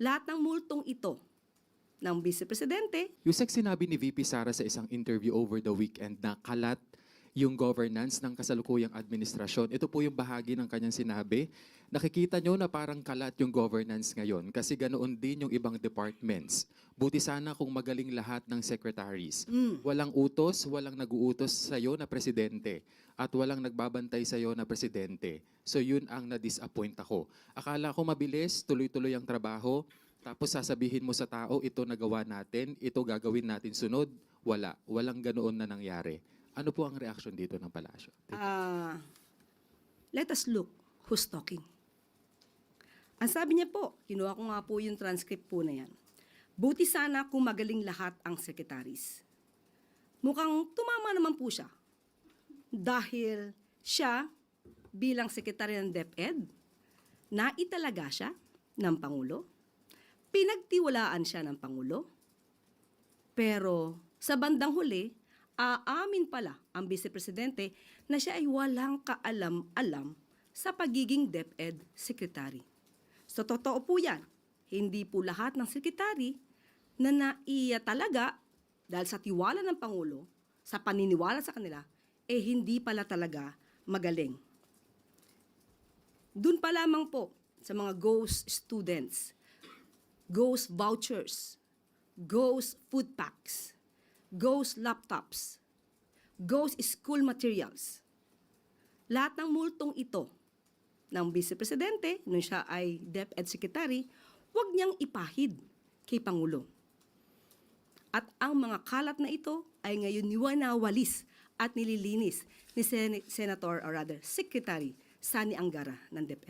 Lahat ng multong ito ng Vice Presidente, Yusek, sinabi ni VP Sara sa isang interview over the weekend na kalat yung governance ng kasalukuyang administrasyon. Ito po yung bahagi ng kanyang sinabi. Nakikita nyo na parang kalat yung governance ngayon kasi ganoon din yung ibang departments. Buti sana kung magaling lahat ng secretaries. Walang utos, walang nag-uutos sa'yo na presidente at walang nagbabantay sa'yo na presidente. So yun ang na-disappoint ako. Akala ko mabilis, tuloy-tuloy ang trabaho. Tapos sasabihin mo sa tao, ito nagawa natin, ito gagawin natin sunod. Wala. Walang ganoon na nangyari. Ano po ang reaksyon dito ng palasyo? let us look who's talking. Ang sabi niya po, kinuha ko nga po yung transcript po na yan. Buti sana kung magaling lahat ang secretaries. Mukhang tumama naman po siya. Dahil siya, bilang sekretary ng DepEd, naitalaga siya ng Pangulo. Pinagtiwalaan siya ng Pangulo. Pero sa bandang huli, aamin pala ang Vice Presidente na siya ay walang kaalam-alam sa pagiging DepEd Secretary. So totoo po yan. Hindi po lahat ng sekretary na naiya talaga dahil sa tiwala ng Pangulo, sa paniniwala sa kanila, hindi pala talaga magaling. Doon pa lamang po sa mga ghost students, ghost vouchers, ghost food packs, ghost laptops, ghost school materials. Lahat ng multong ito ng Vice Presidente, nung siya ay DepEd Secretary, huwag niyang ipahid kay Pangulo. At ang mga kalat na ito ay ngayon niwanawalis at nililinis ni Senator or rather Secretary Sani Angara ng DepEd.